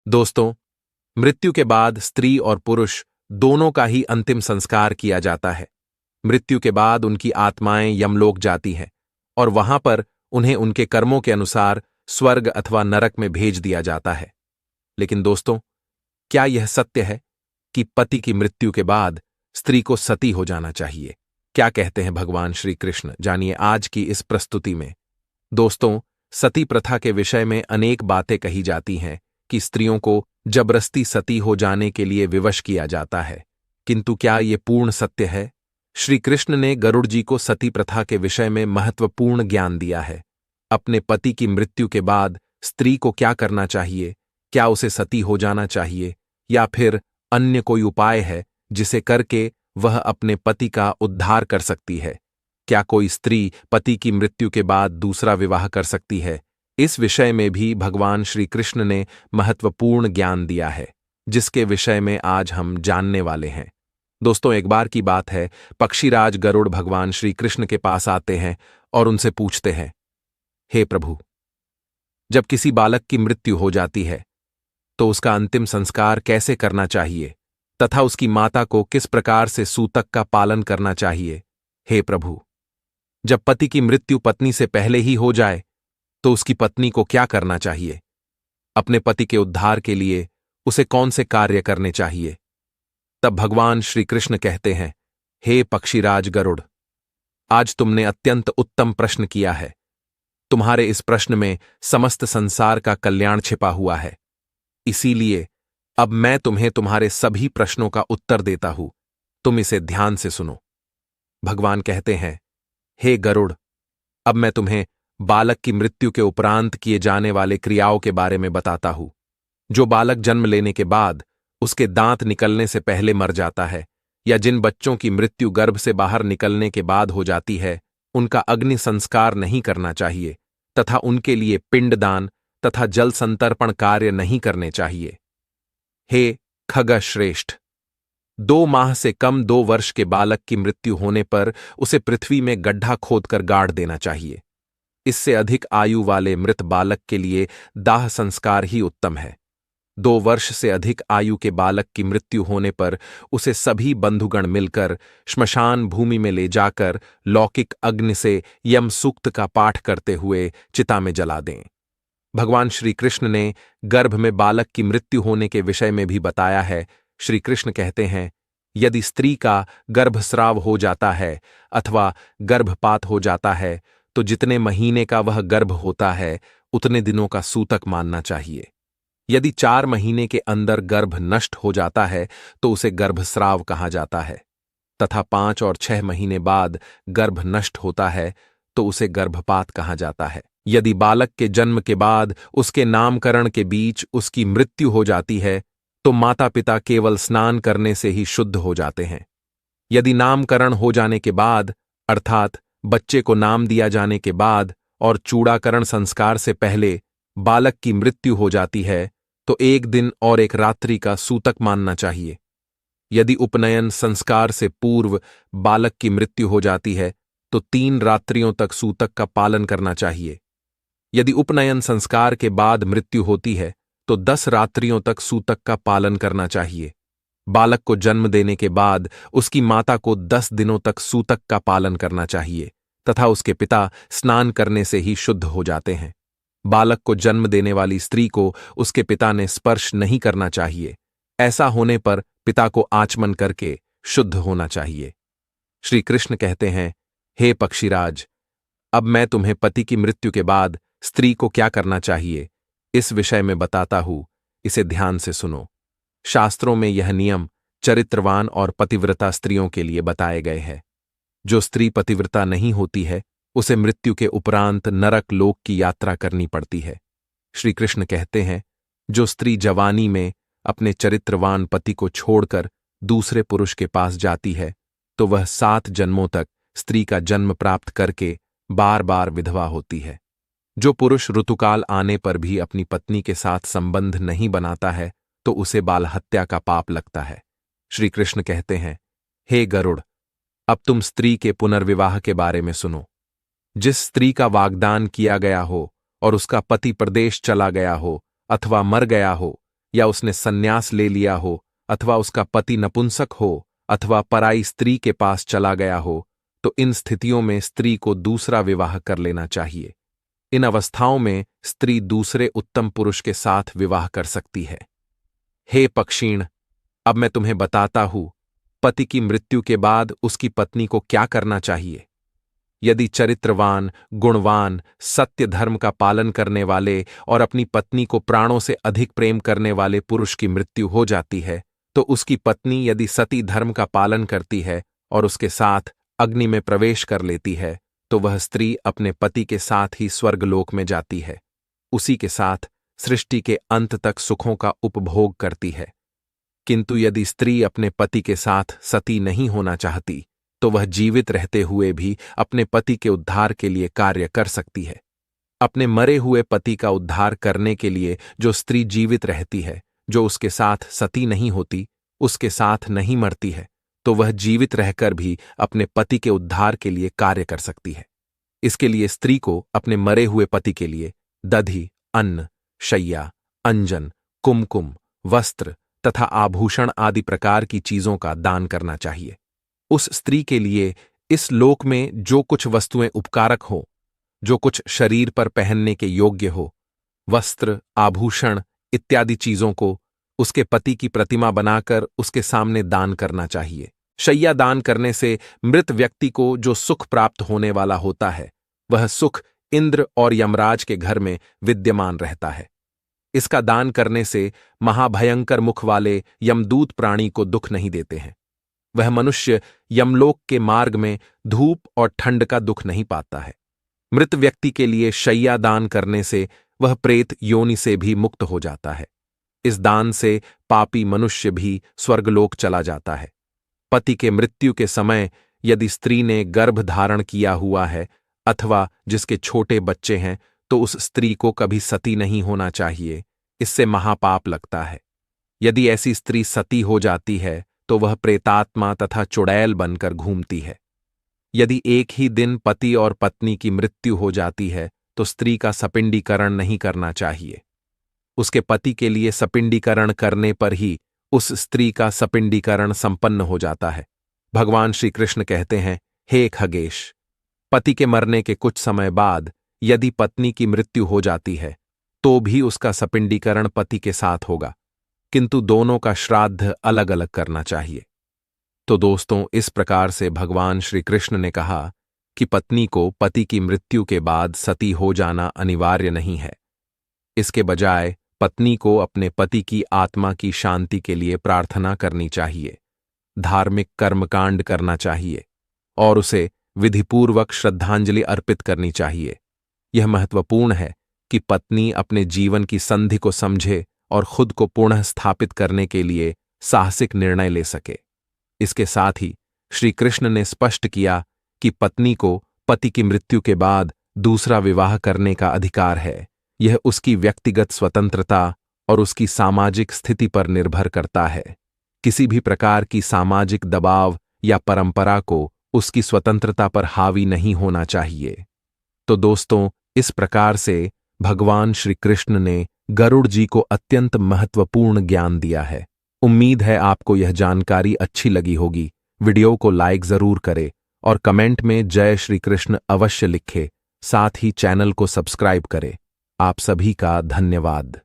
दोस्तों, मृत्यु के बाद स्त्री और पुरुष दोनों का ही अंतिम संस्कार किया जाता है। मृत्यु के बाद उनकी आत्माएं यमलोक जाती हैं और वहां पर उन्हें उनके कर्मों के अनुसार स्वर्ग अथवा नरक में भेज दिया जाता है। लेकिन दोस्तों, क्या यह सत्य है कि पति की मृत्यु के बाद स्त्री को सती हो जाना चाहिए? क्या कहते हैं भगवान श्री कृष्ण, जानिए आज की इस प्रस्तुति में। दोस्तों, सती प्रथा के विषय में अनेक बातें कही जाती हैं कि स्त्रियों को जबरदस्ती सती हो जाने के लिए विवश किया जाता है, किंतु क्या ये पूर्ण सत्य है? श्री कृष्ण ने गरुड़ जी को सती प्रथा के विषय में महत्वपूर्ण ज्ञान दिया है। अपने पति की मृत्यु के बाद स्त्री को क्या करना चाहिए? क्या उसे सती हो जाना चाहिए या फिर अन्य कोई उपाय है जिसे करके वह अपने पति का उद्धार कर सकती है? क्या कोई स्त्री पति की मृत्यु के बाद दूसरा विवाह कर सकती है? इस विषय में भी भगवान श्री कृष्ण ने महत्वपूर्ण ज्ञान दिया है, जिसके विषय में आज हम जानने वाले हैं। दोस्तों, एक बार की बात है, पक्षीराज गरुड़ भगवान श्री कृष्ण के पास आते हैं और उनसे पूछते हैं, हे प्रभु, जब किसी बालक की मृत्यु हो जाती है तो उसका अंतिम संस्कार कैसे करना चाहिए तथा उसकी माता को किस प्रकार से सूतक का पालन करना चाहिए? हे प्रभु, जब पति की मृत्यु पत्नी से पहले ही हो जाए तो उसकी पत्नी को क्या करना चाहिए? अपने पति के उद्धार के लिए उसे कौन से कार्य करने चाहिए? तब भगवान श्री कृष्ण कहते हैं, हे पक्षीराज गरुड़, आज तुमने अत्यंत उत्तम प्रश्न किया है। तुम्हारे इस प्रश्न में समस्त संसार का कल्याण छिपा हुआ है। इसीलिए अब मैं तुम्हें तुम्हारे सभी प्रश्नों का उत्तर देता हूं। तुम इसे ध्यान से सुनो। भगवान कहते हैं, हे गरुड़, अब मैं तुम्हें बालक की मृत्यु के उपरांत किए जाने वाले क्रियाओं के बारे में बताता हूं। जो बालक जन्म लेने के बाद उसके दांत निकलने से पहले मर जाता है, या जिन बच्चों की मृत्यु गर्भ से बाहर निकलने के बाद हो जाती है, उनका अग्नि संस्कार नहीं करना चाहिए तथा उनके लिए पिंडदान तथा जल संतर्पण कार्य नहीं करने चाहिए। हे खगश्रेष्ठ, 2 माह से कम 2 वर्ष के बालक की मृत्यु होने पर उसे पृथ्वी में गड्ढा खोदकर गाड़ देना चाहिए। इससे अधिक आयु वाले मृत बालक के लिए दाह संस्कार ही उत्तम है। 2 वर्ष से अधिक आयु के बालक की मृत्यु होने पर उसे सभी बंधुगण मिलकर श्मशान भूमि में ले जाकर लौकिक अग्नि से यम सूक्त का पाठ करते हुए चिता में जला दें। भगवान श्री कृष्ण ने गर्भ में बालक की मृत्यु होने के विषय में भी बताया है। श्री कृष्ण कहते हैं, यदि स्त्री का गर्भस्राव हो जाता है अथवा गर्भपात हो जाता है तो जितने महीने का वह गर्भ होता है उतने दिनों का सूतक मानना चाहिए। यदि 4 महीने के अंदर गर्भ नष्ट हो जाता है तो उसे गर्भस्राव कहा जाता है, तथा 5 और 6 महीने बाद गर्भ नष्ट होता है तो उसे गर्भपात कहा जाता है। यदि बालक के जन्म के बाद उसके नामकरण के बीच उसकी मृत्यु हो जाती है तो माता पिता केवल स्नान करने से ही शुद्ध हो जाते हैं। यदि नामकरण हो जाने के बाद, अर्थात बच्चे को नाम दिया जाने के बाद और चूड़ाकरण संस्कार से पहले बालक की मृत्यु हो जाती है तो 1 दिन और 1 रात्रि का सूतक मानना चाहिए। यदि उपनयन संस्कार से पूर्व बालक की मृत्यु हो जाती है तो 3 रात्रियों तक सूतक का पालन करना चाहिए। यदि उपनयन संस्कार के बाद मृत्यु होती है तो 10 रात्रियों तक सूतक का पालन करना चाहिए। बालक को जन्म देने के बाद उसकी माता को 10 दिनों तक सूतक का पालन करना चाहिए तथा उसके पिता स्नान करने से ही शुद्ध हो जाते हैं। बालक को जन्म देने वाली स्त्री को उसके पिता ने स्पर्श नहीं करना चाहिए। ऐसा होने पर पिता को आचमन करके शुद्ध होना चाहिए। श्री कृष्ण कहते हैं, हे पक्षीराज, अब मैं तुम्हें पति की मृत्यु के बाद स्त्री को क्या करना चाहिए इस विषय में बताता हूं। इसे ध्यान से सुनो। शास्त्रों में यह नियम चरित्रवान और पतिव्रता स्त्रियों के लिए बताए गए हैं। जो स्त्री पतिव्रता नहीं होती है उसे मृत्यु के उपरांत नरक लोक की यात्रा करनी पड़ती है। श्री कृष्ण कहते हैं, जो स्त्री जवानी में अपने चरित्रवान पति को छोड़कर दूसरे पुरुष के पास जाती है तो वह 7 जन्मों तक स्त्री का जन्म प्राप्त करके बार बार विधवा होती है। जो पुरुष ऋतुकाल आने पर भी अपनी पत्नी के साथ संबंध नहीं बनाता है तो उसे बाल हत्या का पाप लगता है। श्री कृष्ण कहते हैं, हे गरुड़, अब तुम स्त्री के पुनर्विवाह के बारे में सुनो। जिस स्त्री का वाग्दान किया गया हो और उसका पति प्रदेश चला गया हो अथवा मर गया हो या उसने सन्यास ले लिया हो, अथवा उसका पति नपुंसक हो, अथवा पराई स्त्री के पास चला गया हो, तो इन स्थितियों में स्त्री को दूसरा विवाह कर लेना चाहिए। इन अवस्थाओं में स्त्री दूसरे उत्तम पुरुष के साथ विवाह कर सकती है। हे पक्षीण, अब मैं तुम्हें बताता हूं, पति की मृत्यु के बाद उसकी पत्नी को क्या करना चाहिए। यदि चरित्रवान, गुणवान, सत्य धर्म का पालन करने वाले और अपनी पत्नी को प्राणों से अधिक प्रेम करने वाले पुरुष की मृत्यु हो जाती है, तो उसकी पत्नी यदि सती धर्म का पालन करती है और उसके साथ अग्नि में प्रवेश कर लेती है, तो वह स्त्री अपने पति के साथ ही स्वर्गलोक में जाती है, उसी के साथ सृष्टि के अंत तक सुखों का उपभोग करती है। किंतु यदि स्त्री अपने पति के साथ सती नहीं होना चाहती, तो वह जीवित रहते हुए भी अपने पति के उद्धार के लिए कार्य कर सकती है। अपने मरे हुए पति का उद्धार करने के लिए जो स्त्री जीवित रहती है, जो उसके साथ सती नहीं होती, उसके साथ नहीं मरती है, तो वह जीवित रहकर भी अपने पति के उद्धार के लिए कार्य कर सकती है। इसके लिए स्त्री को अपने मरे हुए पति के लिए दधि, अन्न, शैया, अंजन, कुमकुम, वस्त्र तथा आभूषण आदि प्रकार की चीजों का दान करना चाहिए। उस स्त्री के लिए इस लोक में जो कुछ वस्तुएं उपकारक हो, जो कुछ शरीर पर पहनने के योग्य हो, वस्त्र, आभूषण इत्यादि चीजों को उसके पति की प्रतिमा बनाकर उसके सामने दान करना चाहिए। शैया दान करने से मृत व्यक्ति को जो सुख प्राप्त होने वाला होता है, वह सुख इंद्र और यमराज के घर में विद्यमान रहता है। इसका दान करने से महाभयंकर मुख वाले यमदूत प्राणी को दुख नहीं देते हैं। वह मनुष्य यमलोक के मार्ग में धूप और ठंड का दुख नहीं पाता है। मृत व्यक्ति के लिए शैया दान करने से वह प्रेत योनि से भी मुक्त हो जाता है। इस दान से पापी मनुष्य भी स्वर्गलोक चला जाता है। पति के मृत्यु के समय यदि स्त्री ने गर्भ धारण किया हुआ है अथवा जिसके छोटे बच्चे हैं, तो उस स्त्री को कभी सती नहीं होना चाहिए, इससे महापाप लगता है। यदि ऐसी स्त्री सती हो जाती है तो वह प्रेतात्मा तथा चुड़ैल बनकर घूमती है। यदि एक ही दिन पति और पत्नी की मृत्यु हो जाती है तो स्त्री का सपिंडीकरण नहीं करना चाहिए। उसके पति के लिए सपिंडीकरण करने पर ही उस स्त्री का सपिंडीकरण संपन्न हो जाता है। भगवान श्री कृष्ण कहते हैं, हे खगेश, पति के मरने के कुछ समय बाद यदि पत्नी की मृत्यु हो जाती है तो भी उसका सपिंडीकरण पति के साथ होगा, किंतु दोनों का श्राद्ध अलग अलग करना चाहिए। तो दोस्तों, इस प्रकार से भगवान श्री कृष्ण ने कहा कि पत्नी को पति की मृत्यु के बाद सती हो जाना अनिवार्य नहीं है। इसके बजाय पत्नी को अपने पति की आत्मा की शांति के लिए प्रार्थना करनी चाहिए, धार्मिक कर्मकांड करना चाहिए और उसे विधिपूर्वक श्रद्धांजलि अर्पित करनी चाहिए। यह महत्वपूर्ण है कि पत्नी अपने जीवन की संधि को समझे और खुद को पुनः स्थापित करने के लिए साहसिक निर्णय ले सके। इसके साथ ही श्री कृष्ण ने स्पष्ट किया कि पत्नी को पति की मृत्यु के बाद दूसरा विवाह करने का अधिकार है। यह उसकी व्यक्तिगत स्वतंत्रता और उसकी सामाजिक स्थिति पर निर्भर करता है। किसी भी प्रकार की सामाजिक दबाव या परंपरा को उसकी स्वतंत्रता पर हावी नहीं होना चाहिए। तो दोस्तों, इस प्रकार से भगवान श्री कृष्ण ने गरुड़ जी को अत्यंत महत्वपूर्ण ज्ञान दिया है। उम्मीद है आपको यह जानकारी अच्छी लगी होगी। वीडियो को लाइक जरूर करें और कमेंट में जय श्री कृष्ण अवश्य लिखें। साथ ही चैनल को सब्सक्राइब करें। आप सभी का धन्यवाद।